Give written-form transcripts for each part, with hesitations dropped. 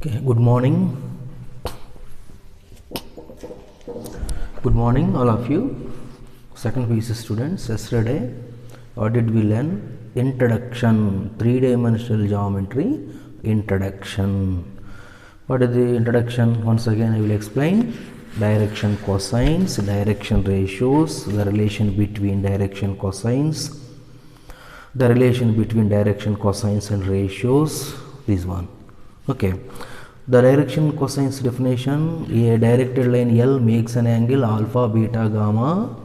Okay, good morning. Good morning, all of you. Second piece students. Yesterday, what did we learn? Introduction, three-dimensional geometry. Introduction. What is the introduction? Once again, I will explain. Direction cosines, direction ratios, the relation between direction cosines, the relation between direction cosines and ratios. This one. Okay. The direction cosines definition: a directed line L makes an angle alpha, beta, gamma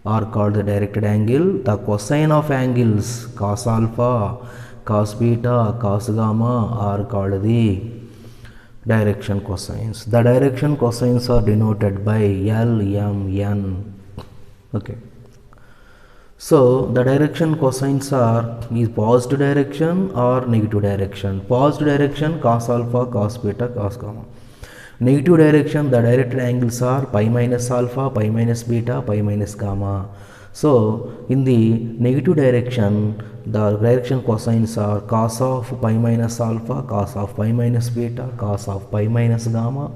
are called the directed angle. The cosine of angles cos alpha, cos beta, cos gamma are called the direction cosines. The direction cosines are denoted by L, M, N. Okay. So the direction cosines are is positive direction or negative direction. Positive direction cos alpha, cos beta, cos gamma. Negative direction, the directed angles are pi minus alpha, pi minus beta, pi minus gamma. So in the negative direction, the direction cosines are cos of pi minus alpha, cos of pi minus beta, cos of pi minus gamma.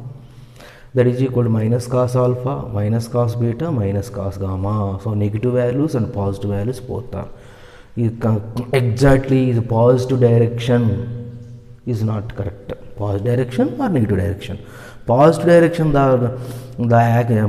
That is equal to minus cos alpha, minus cos beta, minus cos gamma. So negative values and positive values both are. Exactly the positive direction is not correct. Positive direction or negative direction. Positive direction, the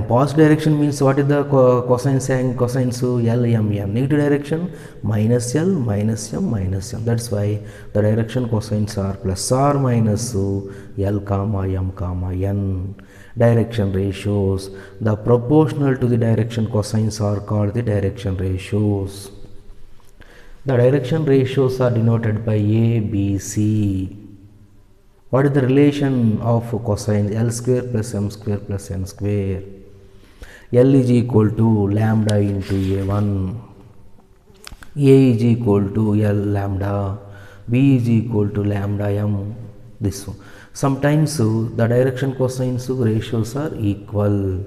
positive direction means what is the cosine saying? Cosine L, M, M. Negative direction minus L, minus M, minus M. That's why the direction cosines are plus or minus L comma M comma N. Direction ratios, the proportional to the direction cosines are called the direction ratios. The direction ratios are denoted by A, B, C. What is the relation of cosine? L square plus M square plus N square. L is equal to lambda into A1. A is equal to L lambda. B is equal to lambda M. This one. Sometimes the direction cosines ratios are equal.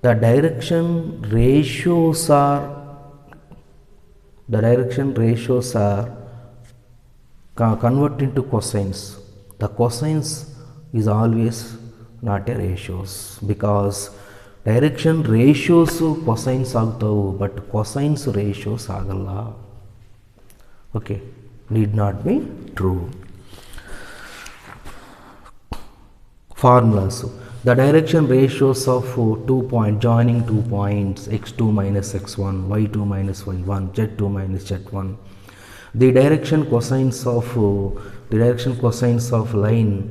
The direction ratios are convert into cosines. The cosines is always not a ratios because direction ratios cosines agtavu but cosines ratios agalla. Okay, need not be true. Formulas. The direction ratios of 2 points joining 2 points x2 minus x1, y2 minus y1, z2 minus z1. The direction cosines of line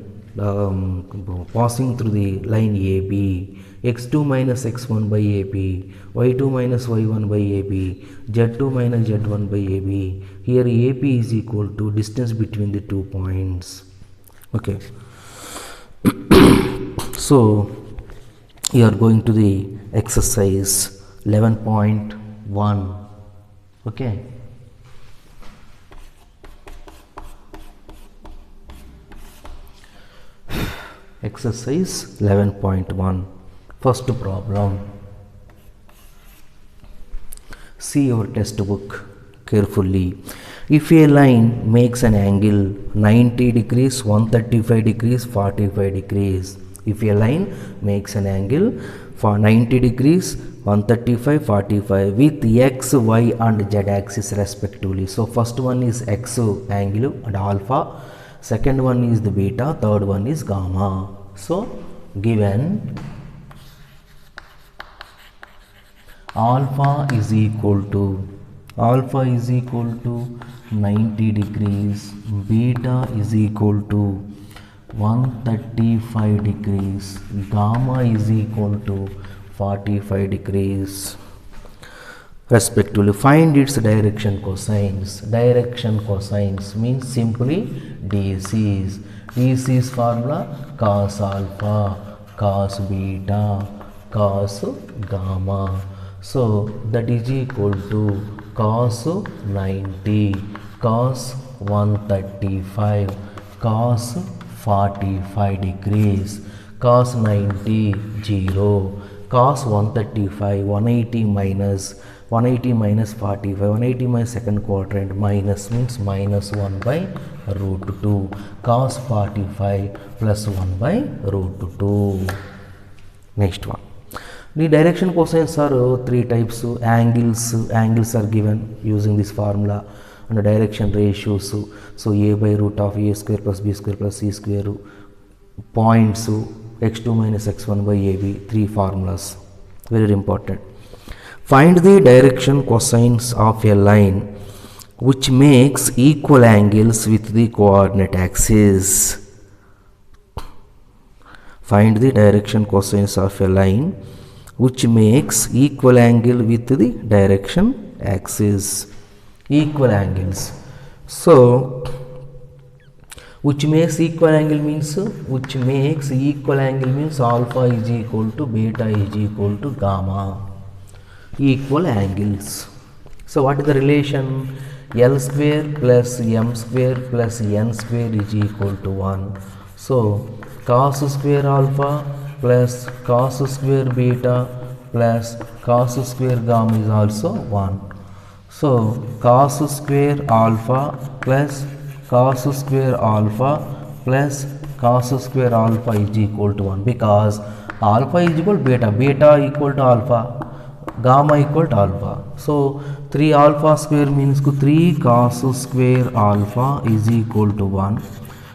passing through the line AB, x2 minus x1 by AB, y2 minus y1 by AB, z2 minus z1 by AB. Here AB is equal to distance between the 2 points. Okay. So you are going to the exercise 11.1. Okay. Exercise 11.1. First problem. See your textbook carefully. If a line makes an angle 90 degrees, 135 degrees, 45 degrees. If a line makes an angle for 90 degrees, 135, 45 with x, y and z axis respectively. So first one is x angle and alpha. Second one is the beta. Third one is gamma. So given alpha is equal to 90 degrees, beta is equal to 135 degrees, gamma is equal to 45 degrees respectively. Find its direction cosines. Direction cosines means simply DC's. DC's formula cos alpha, cos beta, cos gamma. So that is equal to cos 90, cos 135, cos 45 degrees, cos 90 0, cos 135 180 minus 180 minus 45, 180 minus second quadrant, minus means minus 1 by root 2. Cos 45 plus 1 by root 2. Next one. The direction cosines are three types. Angles are given using this formula, and the direction ratios. So a by root of a square plus b square plus c square. Points x2 minus x1 by ab. Three formulas, very important. Find the direction cosines of a line which makes equal angles with the coordinate axis. Find the direction cosines of a line which makes equal angle with the direction axis. Equal angles. So which makes equal angle means alpha is equal to beta is equal to gamma. Equal angles. So what is the relation? L square plus m square plus n square is equal to 1. So cos square alpha plus cos square beta plus cos square gamma is also 1. So cos square alpha plus cos square alpha plus cos square alpha is equal to 1, because alpha is equal to beta, beta equal to alpha, gamma equal to alpha. So 3 alpha square means 3 cos square alpha is equal to 1.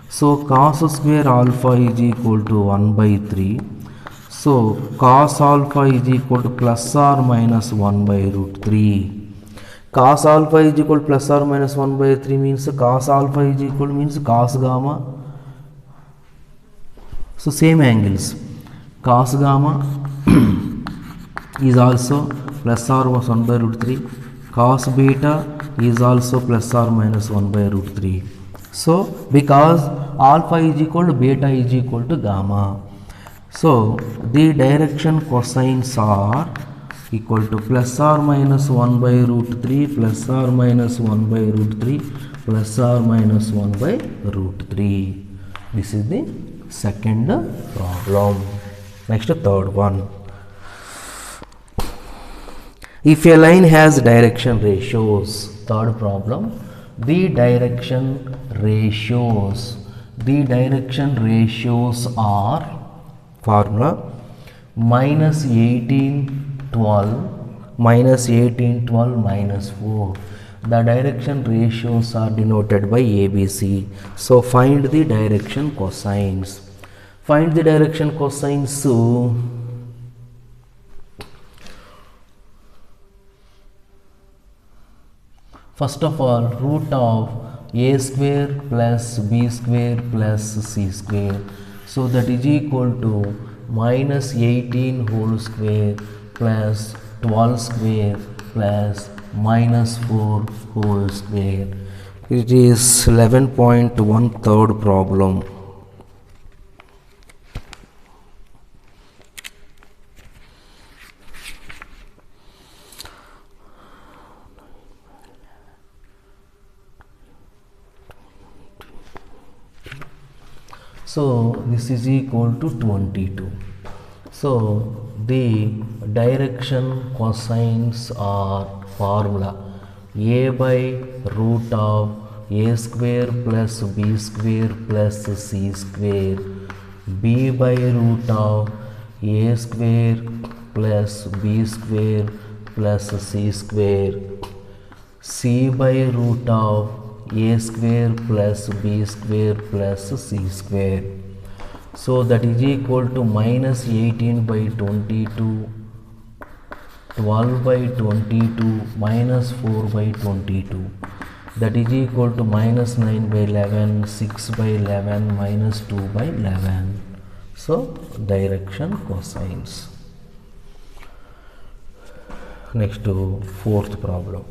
So cos square alpha is equal to 1 by 3. So cos alpha is equal to plus or minus 1 by root 3. Cos alpha is equal to plus or minus 1 by 3 means cos alpha is equal to means cos gamma. So same angles. Cos gamma is also plus or minus 1 by root 3. Cos beta is also plus or minus 1 by root 3. So because alpha is equal to beta is equal to gamma. So the direction cosines are equal to plus or minus 1 by root 3 plus or minus 1 by root 3 plus or minus 1 by root 3. This is the second problem. Next, third one. If a line has direction ratios, third problem, the direction ratios are formula minus 18, 12, minus 18, 12, minus 4. The direction ratios are denoted by ABC. So find the direction cosines. Find the direction cosines. So first of all, root of a square plus b square plus c square. So that is equal to minus 18 whole square plus 12 square plus minus 4 whole square. It is 11.1 third problem. So this is equal to 22. So the direction cosines are formula a by root of a square plus b square plus c square, b by root of a square plus b square plus c square, c by root of a square plus b square plus c square. So that is equal to minus 18 by 22, 12 by 22, minus 4 by 22. That is equal to minus 9 by 11, 6 by 11, minus 2 by 11. So direction cosines. Next to fourth problem.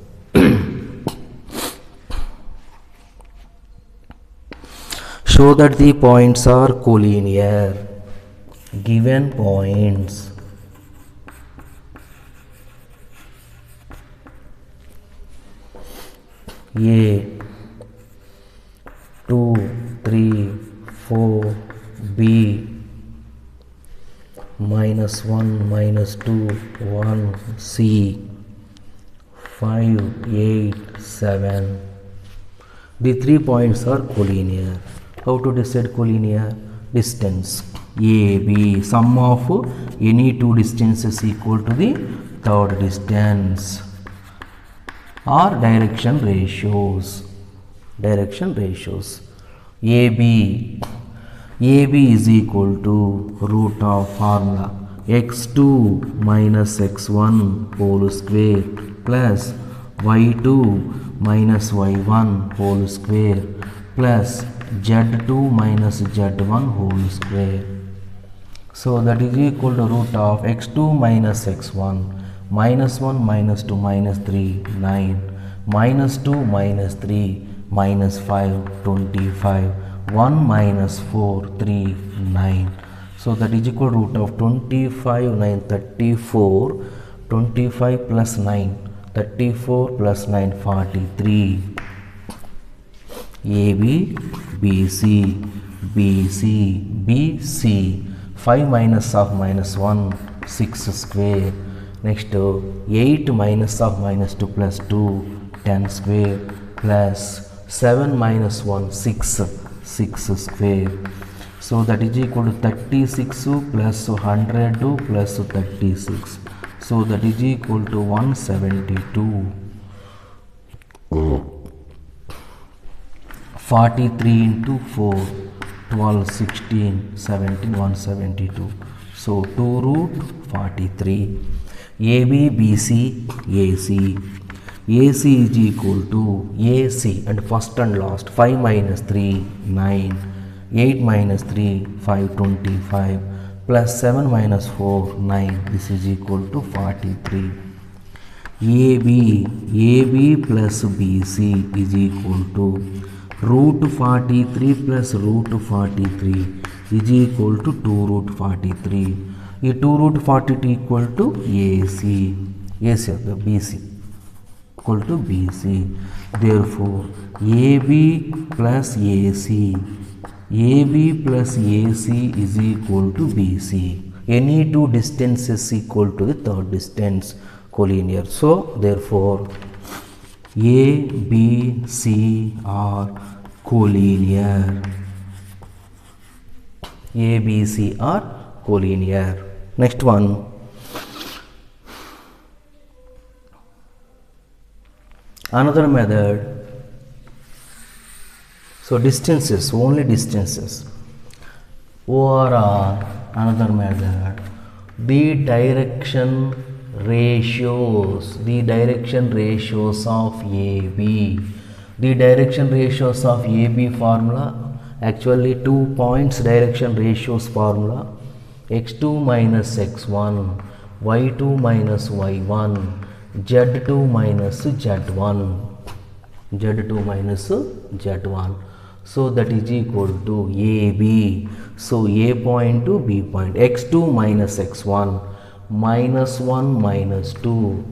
Show that the points are collinear. Given points A 2, 3, 4, B minus 1, minus 2, 1, C 5, 8, 7. The 3 points are collinear. How to decide collinear? Distance AB, sum of any two distances equal to the third distance, or direction ratios. Direction ratios. AB is equal to root of formula x2 minus x1 whole square plus y2 minus y1 whole square plus z2 minus z1 whole square. So that is equal to root of x2 minus x1 minus 1 minus 2 minus 3 9 minus 2 minus 3 minus 5 25 1 minus 4 3 9. So that is equal to root of 25 9 34 25 plus 9 34 plus 9 43. AB BC BC BC 5 minus of minus 1 6 square. Next 8 minus of minus 2 plus 2 10 square plus 7 minus 1 6 square. So that is equal to 36 plus 100 plus 36. So that is equal to 172. 43 into 4 12 16 17 172. So 2 root 43. AB BC AC. AC is equal to AC and first and last 5 minus 3 9 8 minus 3 5 25 plus 7 minus 4 9. This is equal to 43. AB plus BC is equal to root 43 plus root 43 is equal to 2 root 43. 2 root 42 equal to AC of the BC equal to BC. Therefore AB plus AC is equal to BC. Any two distances equal to the third distance, collinear. So therefore A, B, C are collinear. A, B, C are collinear. Next one. Another method. So distances, only distances. Or another method. The direction ratios of AB. The direction ratios of AB formula, actually 2 points direction ratios formula, x2 minus x1, y2 minus y1, z2 minus z1, so that is equal to AB. So A point to B point, x2 minus x1 minus 1 minus 2,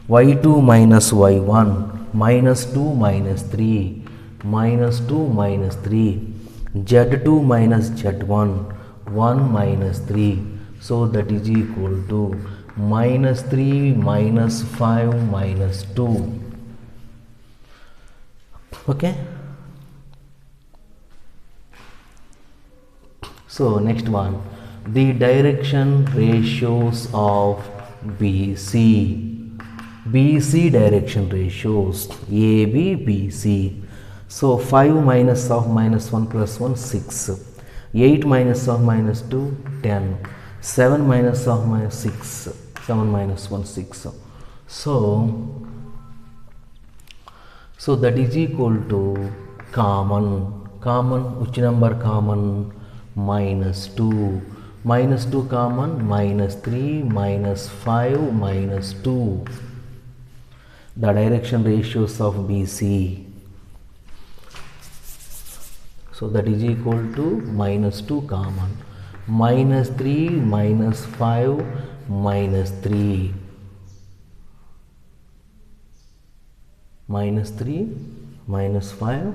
y2 minus y1 minus 2 minus 3 minus 2 minus 3, z2 minus z1 1 minus 3. So that is equal to minus 3 minus 5 minus 2. Okay. So next one, the direction ratios of BC. BC direction ratios, AB, BC. So 5 minus of minus 1 plus 1 6, 8 minus of minus 2 10, 7 minus of minus 6 7 minus 1 6. So that is equal to common which number common? Minus 2 common, minus 3 minus 5 minus 2. The direction ratios of BC. So that is equal to minus 2 common, minus 3 minus 5 minus 3, minus 3 minus 5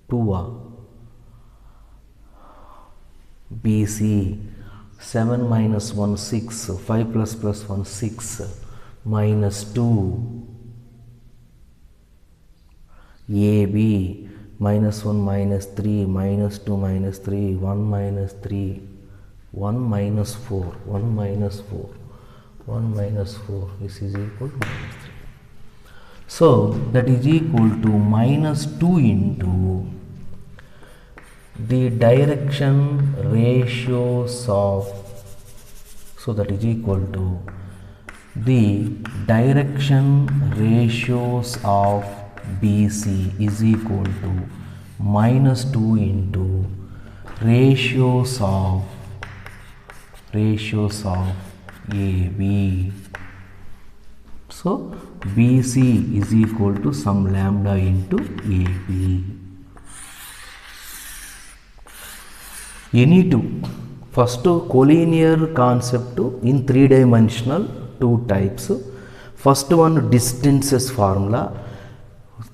2 BC 7 minus 1 6, 5 plus 1 6 minus 2 AB minus 1 minus 3 minus 2 minus 3 1 minus 3 1 minus 4 1 minus 4 1 minus 4, this is equal to minus 3. So that is equal to minus 2 into the direction ratios of, so that is equal to the direction ratios of BC is equal to minus 2 into ratios of AB. So BC is equal to some lambda into AB. Any two. First collinear concept in 3-dimensional, two types. First one, distances formula.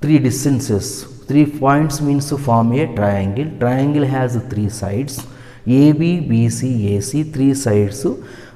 3 distances, 3 points means to form a triangle. Triangle has 3 sides, AB, BC, AC, 3 sides.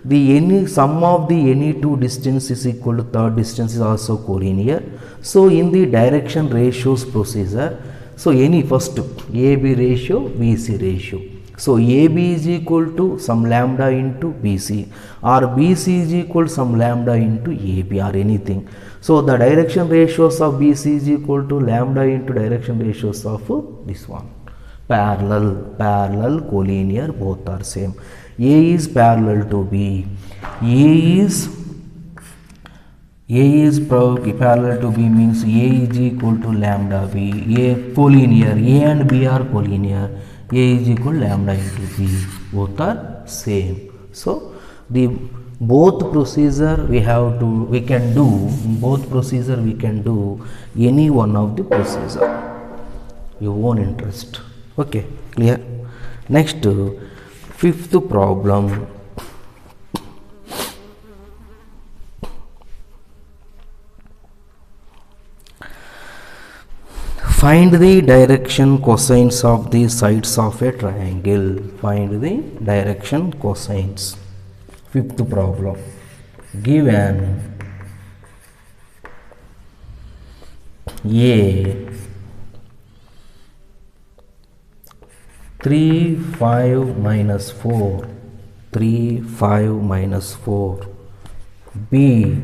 The any sum of the any two distance is equal to third distance is also collinear. So in the direction ratios procedure, so any first AB ratio, BC ratio. So AB is equal to some lambda into BC, or BC is equal to some lambda into AB, or anything. So the direction ratios of BC is equal to lambda into direction ratios of this one. Parallel, collinear, both are same. A is parallel to B. A is parallel to B means A is equal to lambda B. A collinear, A and B are collinear. A is equal to lambda into B. Both are same. So the both procedure we can do any one of the procedure, your own interest. Okay, clear? Next, fifth problem. Find the direction cosines of the sides of a triangle. Find the direction cosines. Fifth problem. Given A 3, 5 minus 4, 3, 5 minus 4, B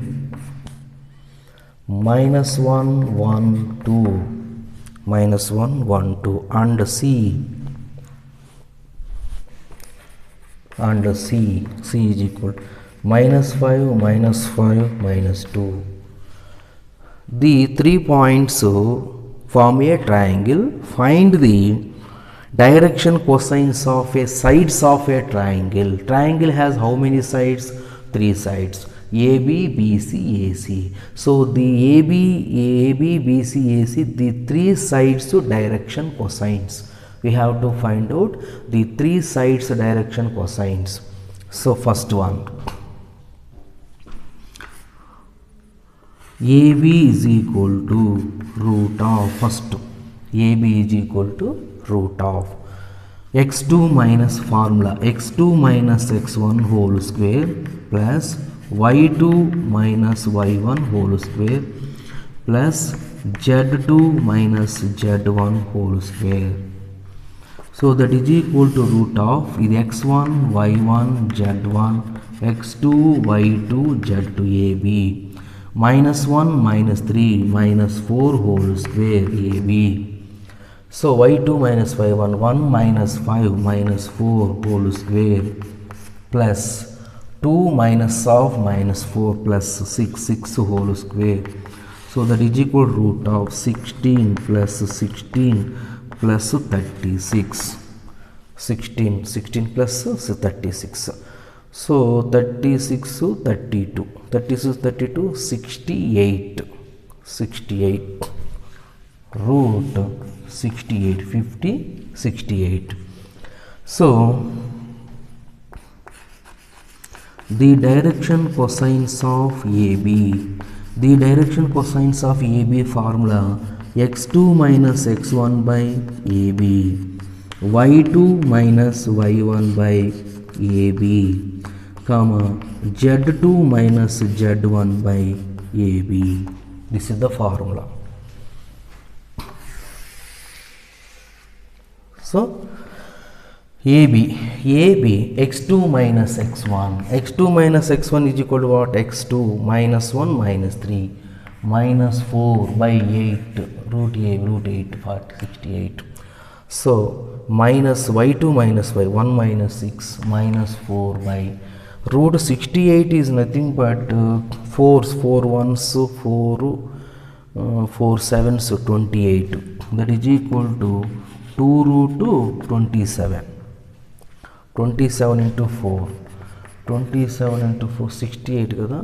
minus 1, 1, 2, minus 1, 1, 2, and C is equal minus 5, minus 5, minus 2. The 3 points form a triangle. Find the direction cosines of a sides of a triangle. Triangle has how many sides? 3 sides. AB, BC, AC. So the AB, BC, AC, the 3 sides to direction cosines. We have to find out the 3 sides direction cosines. So first one, AB is equal to root of, first AB is equal to root of x2 minus formula x2 minus x1 whole square plus y2 minus y1 whole square plus z2 minus z1 whole square. So that is equal to root of is x1 y1 z1 x2 y2 z2 AB minus 1 minus 3 minus 4 whole square AB. So y2 minus y1 1 minus 5 minus 4 whole square plus 2 minus of minus 4 plus 6 whole square. So that is equal root of 16 plus 16 plus 36. 16 plus 36. So 36 to 32. 36 32 68. 68. Root 68 50 68. So the direction cosines of AB. The direction cosines of AB formula x2 minus x1 by AB, y2 minus y1 by AB, comma z2 minus z1 by AB. This is the formula. So AB x2 minus x1 is equal to what? X2 minus 1 minus 3 minus 4 by 8 root 8 68. So minus y2 minus y1 minus 6 minus 4 by root 68 is nothing but 4 ones 4 4 sevens 28, that is equal to 2 root 27. 27 into 4 68 కదా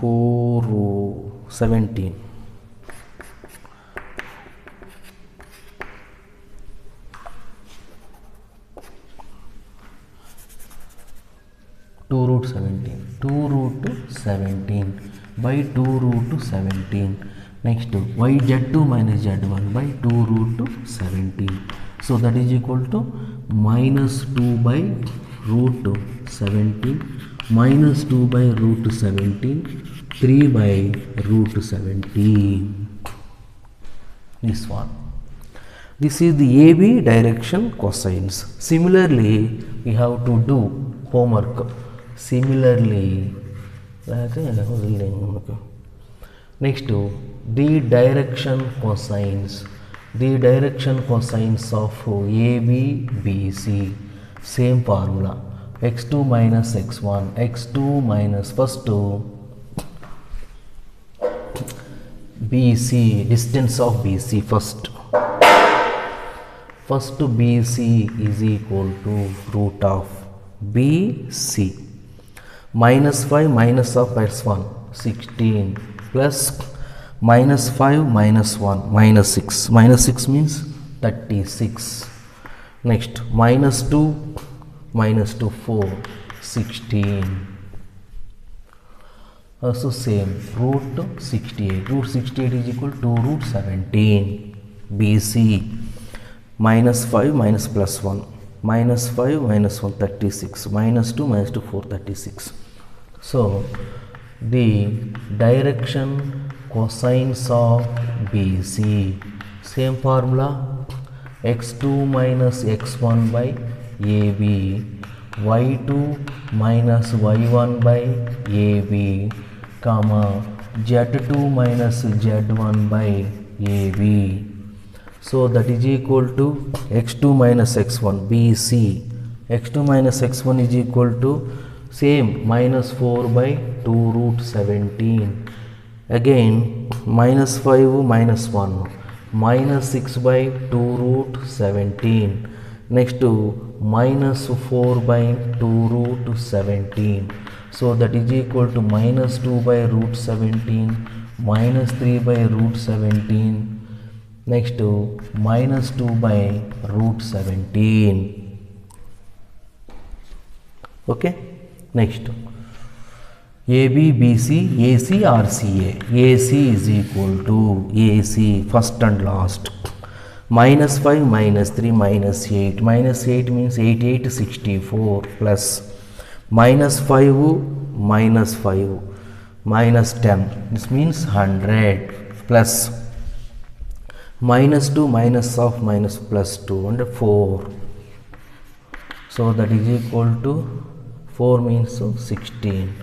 4 17 2 root 17 by 2 root 17. Next yz2 minus z1 by 2 root 17. So that is equal to minus 2 by root 17 minus 2 by root 17 3 by root 17. This one. This is the AB direction cosines. Similarly, we have to do homework. Similarly, next the direction cosines. The direction cosines of AB, BC, same formula, x2 minus x1, x2 minus first BC, distance of BC first BC is equal to root of BC, minus 5 minus of x1 16 plus minus 5 minus 1 minus 6 means 36. Next minus 2 4 16. Also same root 68 is equal to root 17 BC, minus 5 minus plus 1 minus 5 minus 1 36 minus 2 4 36. So the direction cosines of BC, same formula, x2 minus x1 by AB, y2 minus y1 by AB, comma z2 minus z1 by AB. So that is equal to x2 minus x1 BC, x2 minus x1 is equal to same minus 4 by 2 root 17. Again minus 5 minus 1 minus 6 by 2 root 17. Next to minus 4 by 2 root 17. So that is equal to minus 2 by root 17 minus 3 by root 17. Next to minus 2 by root 17. Okay. Next AB, BC, AC or CA. AC is equal to AC, first and last. Minus 5 minus 3 minus 8. Minus 8 means 8 64 plus minus 5 minus 5 minus 10. This means 100 plus minus 2 minus of minus plus 2 and 4. So that is equal to 4 means 16.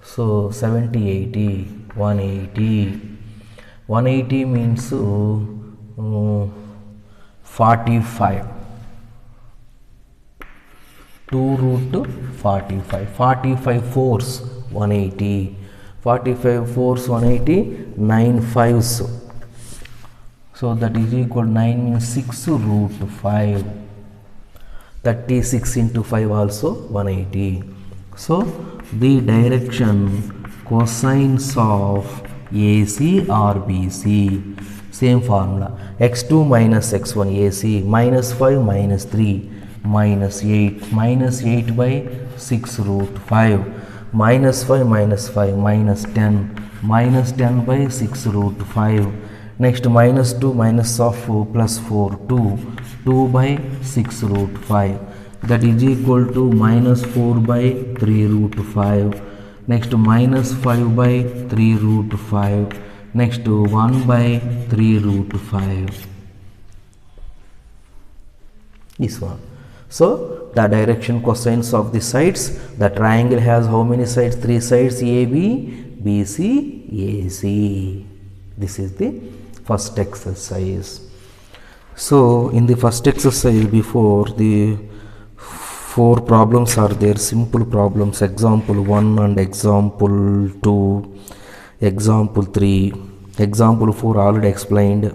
So 70 80 180 means 45 2 root 45 fours 180 45 fours 180 9 fives. So that is equal 9 means 6 root 5. 36 into 5 also 180. So the direction cosines of AC or BC, same formula, x2 minus x1 AC, minus 5 minus 3 minus 8 by 6 root 5 minus 5 minus 5 minus 10 by 6 root 5. Next minus 2 minus of 4 plus 4 2 by 6 root 5, that is equal to minus 4 by 3 root 5. Next minus 5 by 3 root 5. Next 1 by 3 root 5. This one. So the direction cosines of the sides, the triangle has how many sides? 3 sides, AB, BC, AC. This is the first exercise. So in the first exercise, before the 4 problems are there, simple problems, example 1 and example 2, example 3, example 4 already explained.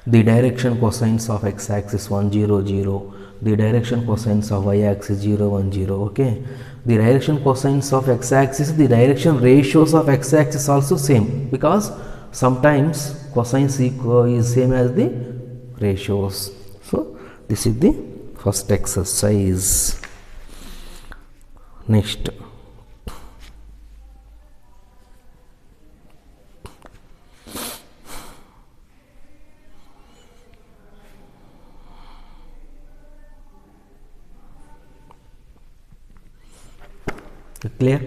The direction cosines of x-axis 1, 0, 0, the direction cosines of y-axis 0, 1, 0, okay. The direction cosines of x-axis, the direction ratios of x-axis also same, because sometimes cosines is same as the ratios. So this is the first exercise. Next, clear?